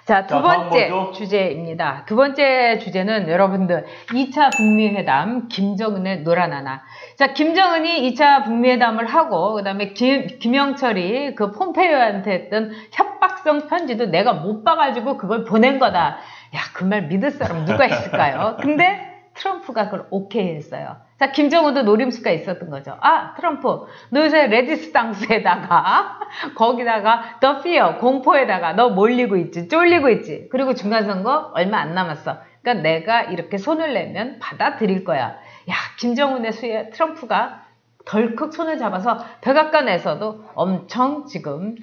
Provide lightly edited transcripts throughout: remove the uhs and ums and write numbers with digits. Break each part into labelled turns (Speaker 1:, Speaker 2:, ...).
Speaker 1: 자, 두 번째 주제입니다. 두 번째 주제는 여러분들 2차 북미 회담 김정은의 노란하나. 자, 김정은이 2차 북미 회담을 하고 그다음에 김영철이 그 폼페이오한테 했던 협박성 편지도 내가 못 봐가지고 그걸 보낸 거다. 야, 그 말 믿을 사람 누가 있을까요? 근데 트럼프가 그걸 오케이 했어요. 자, 김정은도 노림수가 있었던 거죠. 아, 트럼프, 너 요새 레지스탕스에다가, 거기다가, 더 피어, 공포에다가 너 몰리고 있지, 쫄리고 있지. 그리고 중간선거 얼마 안 남았어. 그러니까 내가 이렇게 손을 내면 받아들일 거야. 야, 김정은의 수에 트럼프가 덜컥 손을 잡아서 백악관에서도 엄청 지금,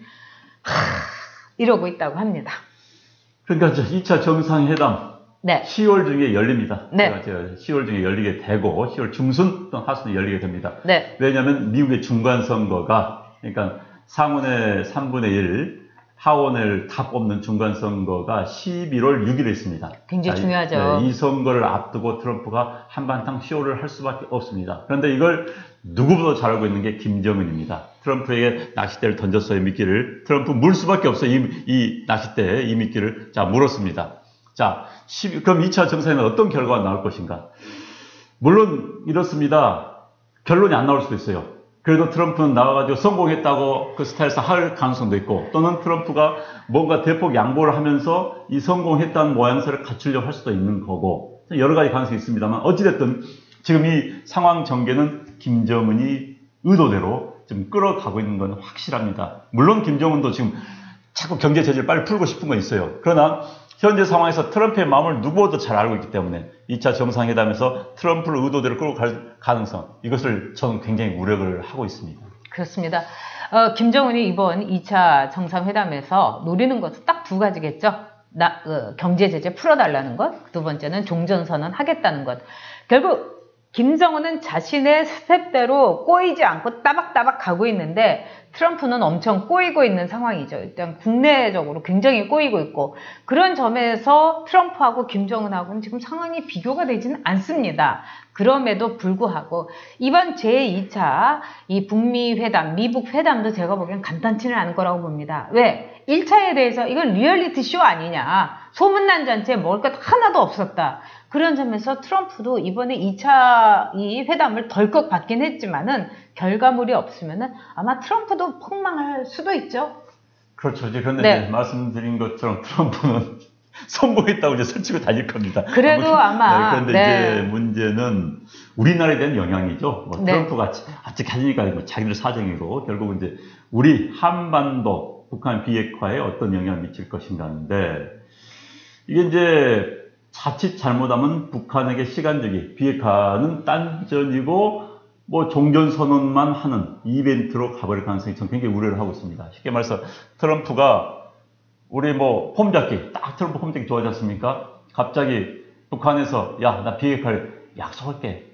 Speaker 1: 이러고 있다고 합니다.
Speaker 2: 그러니까 2차 정상회담.
Speaker 1: 네.
Speaker 2: 10월 중에 열립니다.
Speaker 1: 네.
Speaker 2: 10월 중에 열리게 되고 10월 중순 또는 하순에 열리게 됩니다.
Speaker 1: 네.
Speaker 2: 왜냐하면 미국의 중간선거가 그러니까 상원의 3분의 1, 하원을 다 뽑는 중간선거가 11월 6일에 있습니다.
Speaker 1: 굉장히 중요하죠.
Speaker 2: 네, 이 선거를 앞두고 트럼프가 한바탕 쇼를 할 수밖에 없습니다. 그런데 이걸 누구보다 잘 알고 있는 게 김정은입니다. 트럼프에게 낚싯대를 던졌어요, 미끼를. 트럼프 물 수밖에 없어요, 이 낚싯대에 이 미끼를. 자, 물었습니다. 자, 그럼 2차 정상회담은 어떤 결과가 나올 것인가? 물론 이렇습니다. 결론이 안 나올 수도 있어요. 그래도 트럼프는 나와가지고 성공했다고 그 스타일에서 할 가능성도 있고, 또는 트럼프가 뭔가 대폭 양보를 하면서 이 성공했다는 모양새를 갖추려고 할 수도 있는 거고, 여러 가지 가능성이 있습니다만, 어찌됐든 지금 이 상황 전개는 김정은이 의도대로 좀 끌어가고 있는 건 확실합니다. 물론 김정은도 지금 자꾸 경제 제재를 빨리 풀고 싶은 건 있어요. 그러나 현재 상황에서 트럼프의 마음을 누구보다 잘 알고 있기 때문에 2차 정상회담에서 트럼프를 의도대로 끌고 갈 가능성, 이것을 저는 굉장히 우려를 하고 있습니다.
Speaker 1: 그렇습니다. 김정은이 이번 2차 정상회담에서 노리는 것은 딱 두 가지겠죠. 경제 제재 풀어달라는 것, 두 번째는 종전선언 하겠다는 것. 결국 김정은은 자신의 스텝대로 꼬이지 않고 따박따박 가고 있는데 트럼프는 엄청 꼬이고 있는 상황이죠. 일단 국내적으로 굉장히 꼬이고 있고, 그런 점에서 트럼프하고 김정은하고는 지금 상황이 비교가 되지는 않습니다. 그럼에도 불구하고 이번 제2차 이 북미 회담, 미북 회담도 제가 보기엔 간단치는 않을 거라고 봅니다. 왜? 1차에 대해서 이건 리얼리티 쇼 아니냐, 소문난 잔치에 먹을 것 하나도 없었다. 그런 점에서 트럼프도 이번에 2차 이 회담을 덜컥 받긴 했지만은 결과물이 없으면은 아마 트럼프도 폭망할 수도 있죠.
Speaker 2: 그렇죠. 이제 그런데
Speaker 1: 네.
Speaker 2: 이제 말씀드린 것처럼 트럼프는 성공했다고 이제 설치고 다닐 겁니다.
Speaker 1: 그래도 아마.
Speaker 2: 네, 그런데
Speaker 1: 네.
Speaker 2: 이제 문제는 우리나라에 대한 영향이죠. 뭐
Speaker 1: 네.
Speaker 2: 트럼프가 아직 하니까 뭐 자기들 사정이고, 결국은 이제 우리 한반도 북한 비핵화에 어떤 영향을 미칠 것인가인데, 이게 이제 자칫 잘못하면 북한에게 시간적이, 비핵화는 딴전이고 뭐 종전선언만 하는 이벤트로 가버릴 가능성이 저는 굉장히 우려를 하고 있습니다. 쉽게 말해서 트럼프가 우리 뭐 폼잡기, 딱 트럼프 폼잡기 좋아하지 않습니까? 갑자기 북한에서 야, 나 비핵화를 약속할게.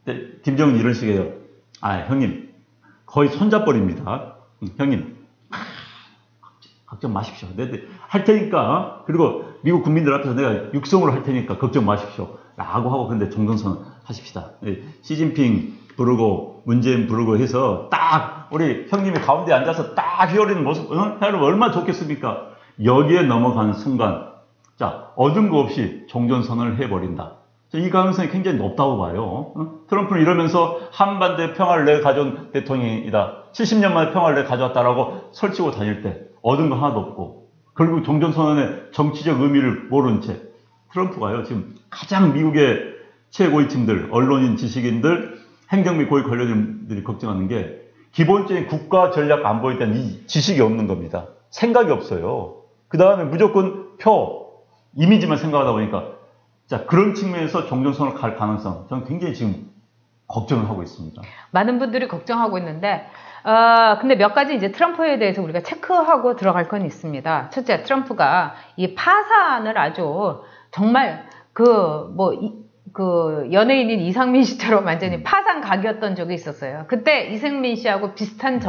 Speaker 2: 근데 김정은 이런 식이에요. 아, 형님 거의 손잡버립니다. 형님 걱정 마십시오. 내가 할 테니까, 그리고 미국 국민들 앞에서 내가 육성으로 할 테니까 걱정 마십시오. 라고 하고, 근데 종전선언 하십시다. 시진핑 부르고, 문재인 부르고 해서 딱 우리 형님이 가운데 앉아서 딱 휘어리는 모습, 얼마나 좋겠습니까? 여기에 넘어가는 순간, 자, 얻은 거 없이 종전선언을 해버린다. 이 가능성이 굉장히 높다고 봐요. 트럼프는 이러면서 한반도의 평화를 내가 가져온 대통령이다. 70년 만에 평화를 내가 가져왔다라고 설치고 다닐 때 얻은 거 하나도 없고, 결국 종전선언의 정치적 의미를 모른 채 트럼프가요, 지금 가장 미국의 최고위층들, 언론인, 지식인들, 행정 및 고위 관료진들이 걱정하는 게 기본적인 국가 전략 안보에 대한 이 지식이 없는 겁니다. 생각이 없어요. 그 다음에 무조건 표, 이미지만 생각하다 보니까, 자, 그런 측면에서 종전선언을 갈 가능성, 저는 굉장히 지금 걱정을 하고 있습니다.
Speaker 1: 많은 분들이 걱정하고 있는데, 근데 몇 가지 이제 트럼프에 대해서 우리가 체크하고 들어갈 건 있습니다. 첫째, 트럼프가 이 파산을 아주 정말 그 연예인인 이상민 씨처럼 완전히 파산각이었던 적이 있었어요. 그때 이상민 씨하고 비슷한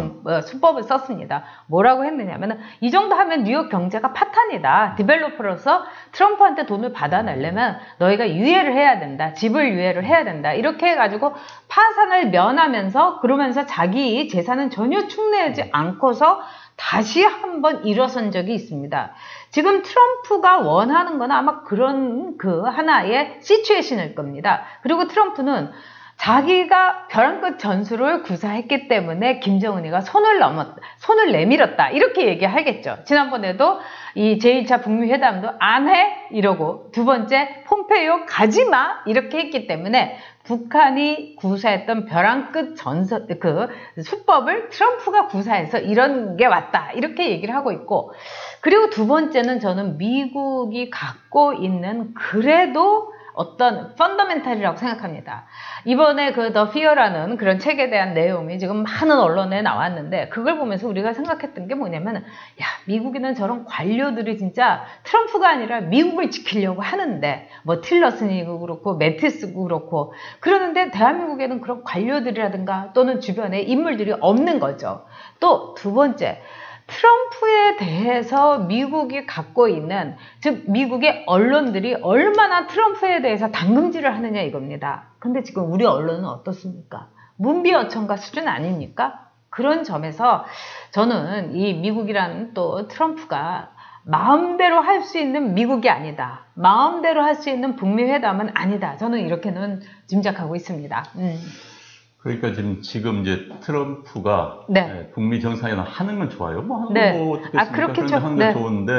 Speaker 1: 수법을 썼습니다. 뭐라고 했느냐면 이 정도 하면 뉴욕 경제가 파탄이다. 디벨로퍼로서 트럼프한테 돈을 받아내려면 너희가 유예를 해야 된다. 집을 유예를 해야 된다. 이렇게 해가지고 파산을 면하면서 그러면서 자기 재산은 전혀 축내지 않고서 다시 한번 일어선 적이 있습니다. 지금 트럼프가 원하는 건 아마 그런 그 하나의 시츄에이션일 겁니다. 그리고 트럼프는 자기가 벼랑 끝 전술을 구사했기 때문에 김정은이가 손을 내밀었다. 이렇게 얘기하겠죠. 지난번에도 이 제1차 북미 회담도 안 해? 이러고 두 번째 폼페이오 가지 마. 이렇게 했기 때문에 북한이 구사했던 벼랑 끝 전술 그 수법을 트럼프가 구사해서 이런 게 왔다. 이렇게 얘기를 하고 있고 그리고 두 번째는 저는 미국이 갖고 있는 그래도 어떤 펀더멘탈이라고 생각합니다. 이번에 그 더 피어라는 그런 책에 대한 내용이 지금 많은 언론에 나왔는데 그걸 보면서 우리가 생각했던 게 뭐냐면 야 미국에는 저런 관료들이 진짜 트럼프가 아니라 미국을 지키려고 하는데 뭐 틸러슨이고 그렇고 매티스고 그렇고 그러는데 대한민국에는 그런 관료들이라든가 또는 주변에 인물들이 없는 거죠. 또 두 번째 트럼프에 대해서 미국이 갖고 있는 즉 미국의 언론들이 얼마나 트럼프에 대해서 당금질을 하느냐 이겁니다. 근데 지금 우리 언론은 어떻습니까? 문비어천가 수준 아닙니까? 그런 점에서 저는 이 미국이라는 또 트럼프가 마음대로 할 수 있는 미국이 아니다. 마음대로 할 수 있는 북미 회담은 아니다. 저는 이렇게는 짐작하고 있습니다.
Speaker 2: 그러니까 지금 이제 트럼프가
Speaker 1: 네.
Speaker 2: 북미 정상회담 하는 건 좋아요. 뭐 하는
Speaker 1: 네.
Speaker 2: 거 어떻겠습니까?
Speaker 1: 그렇겠죠.
Speaker 2: 하는 건
Speaker 1: 네.
Speaker 2: 좋은데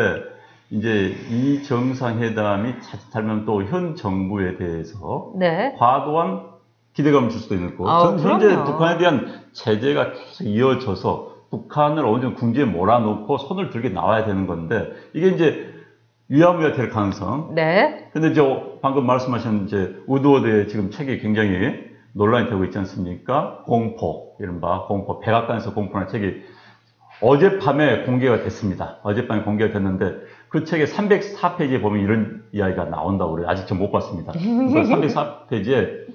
Speaker 2: 이제 이 정상회담이 자칫하면 또 현 정부에 대해서
Speaker 1: 네.
Speaker 2: 과도한 기대감을 줄 수도 있는 거고. 현재
Speaker 1: 그럼요.
Speaker 2: 북한에 대한 제재가 계속 이어져서 북한을 어느 정도 궁지에 몰아놓고 손을 들게 나와야 되는 건데 이게 이제 위야무야 될 가능성.
Speaker 1: 네.
Speaker 2: 근데 방금 말씀하신 이제 우드워드의 지금 책이 굉장히 논란이 되고 있지 않습니까? 공포, 이른바 공포, 백악관에서 공포라는 책이 어젯밤에 공개가 됐습니다. 어젯밤에 공개가 됐는데 그 책의 304페이지에 보면 이런 이야기가 나온다고 그래요. 아직 전 못 봤습니다. 304페이지에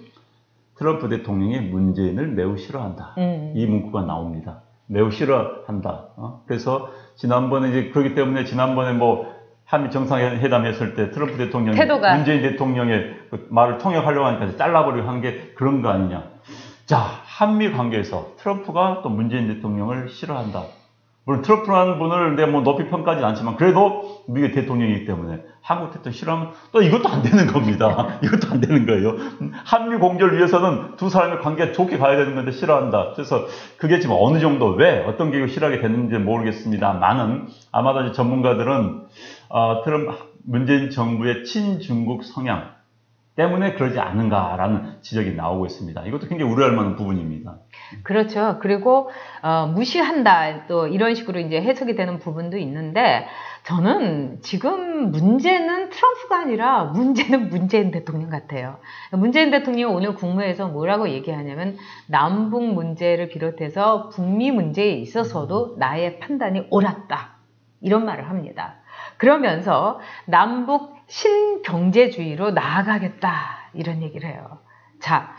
Speaker 2: 트럼프 대통령이 문재인을 매우 싫어한다. 이 문구가 나옵니다. 매우 싫어한다. 그래서 지난번에 이제 그렇기 때문에 지난번에 뭐 한미 정상회담 했을 때 트럼프 대통령이
Speaker 1: 태도가.
Speaker 2: 문재인 대통령의 그 말을 통역하려고 하니까 잘라버리고 한 게 그런 거 아니냐. 자, 한미 관계에서 트럼프가 또 문재인 대통령을 싫어한다. 물론 트럼프라는 분을 내가 뭐 높이 평가하지 않지만 그래도 미국 대통령이기 때문에 한국 대통령 싫어하면 또 이것도 안 되는 겁니다. 이것도 안 되는 거예요. 한미 공조를 위해서는 두 사람의 관계가 좋게 가야 되는 건데 싫어한다. 그래서 그게 지금 어느 정도 왜 어떤 계기로 싫어하게 됐는지 모르겠습니다만은 아마도 이제 전문가들은 문재인 정부의 친중국 성향 때문에 그러지 않은가라는 지적이 나오고 있습니다. 이것도 굉장히 우려할 만한 부분입니다.
Speaker 1: 그렇죠. 그리고 무시한다 또 이런 식으로 이제 해석이 되는 부분도 있는데 저는 지금 문제는 트럼프가 아니라 문제는 문재인 대통령 같아요. 문재인 대통령이 오늘 국무회에서 뭐라고 얘기하냐면 남북 문제를 비롯해서 북미 문제에 있어서도 나의 판단이 옳았다. 이런 말을 합니다. 그러면서 남북 신경제주의로 나아가겠다. 이런 얘기를 해요. 자,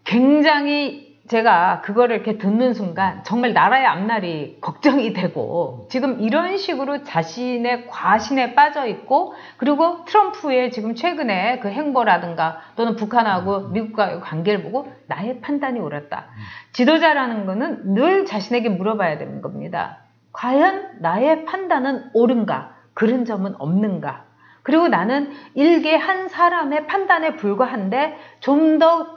Speaker 1: 굉장히 제가 그거를 이렇게 듣는 순간 정말 나라의 앞날이 걱정이 되고 지금 이런 식으로 자신의 과신에 빠져 있고 그리고 트럼프의 지금 최근에 그 행보라든가 또는 북한하고 미국과의 관계를 보고 나의 판단이 옳았다. 지도자라는 거는 늘 자신에게 물어봐야 되는 겁니다. 과연 나의 판단은 옳은가? 그런 점은 없는가? 그리고 나는 일개 한 사람의 판단에 불과한데 좀 더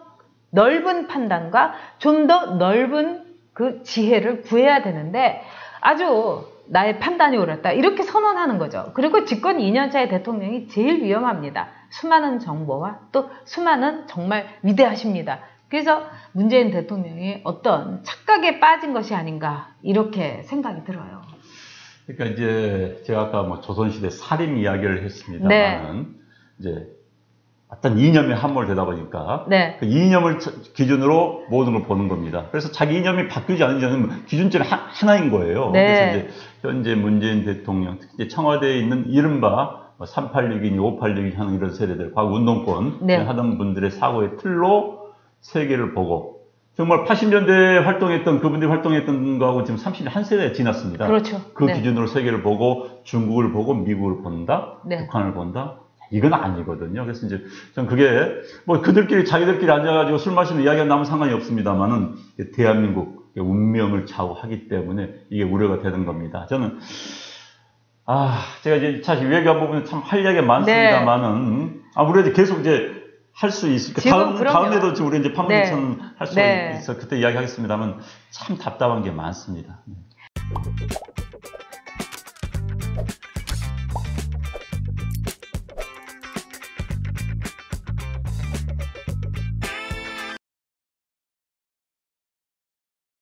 Speaker 1: 넓은 판단과 좀 더 넓은 그 지혜를 구해야 되는데 아주 나의 판단이 옳았다. 이렇게 선언하는 거죠. 그리고 집권 2년차의 대통령이 제일 위험합니다. 수많은 정보와 또 수많은 정말 위대하십니다. 그래서 문재인 대통령이 어떤 착각에 빠진 것이 아닌가 이렇게 생각이 들어요.
Speaker 2: 그러니까 이제 제가 아까 뭐 조선시대 살인 이야기를 했습니다만
Speaker 1: 네.
Speaker 2: 이제 어떤 이념에 함몰되다 보니까
Speaker 1: 네.
Speaker 2: 그 이념을 기준으로 모든 걸 보는 겁니다. 그래서 자기 이념이 바뀌지 않는지는 기준점이 하나인 거예요.
Speaker 1: 네.
Speaker 2: 그래서 이제 현재 문재인 대통령, 특히 청와대에 있는 이른바 386이니 586이니 하는 이런 세대들, 과거 운동권
Speaker 1: 네.
Speaker 2: 하던 분들의 사고의 틀로 세계를 보고 정말 80년대에 활동했던 그분들이 활동했던 거하고 지금 30년 한 세대 지났습니다.
Speaker 1: 그렇죠.
Speaker 2: 그
Speaker 1: 네.
Speaker 2: 기준으로 세계를 보고 중국을 보고 미국을 본다,
Speaker 1: 네.
Speaker 2: 북한을 본다. 이건 아니거든요. 그래서 이제 전 그게 뭐 그들끼리 자기들끼리 앉아가지고 술 마시는 이야기가 나면 상관이 없습니다만은 대한민국 운명을 좌우하기 때문에 이게 우려가 되는 겁니다. 저는 제가 이제 사실 외교한 부분에 참 할 이야기가 많습니다만은 우리가 이제 계속 이제 할 수 있을까? 다음에도 지금 우리 이제 판문점 할 수 있어 그때 이야기하겠습니다만 참 답답한 게 많습니다.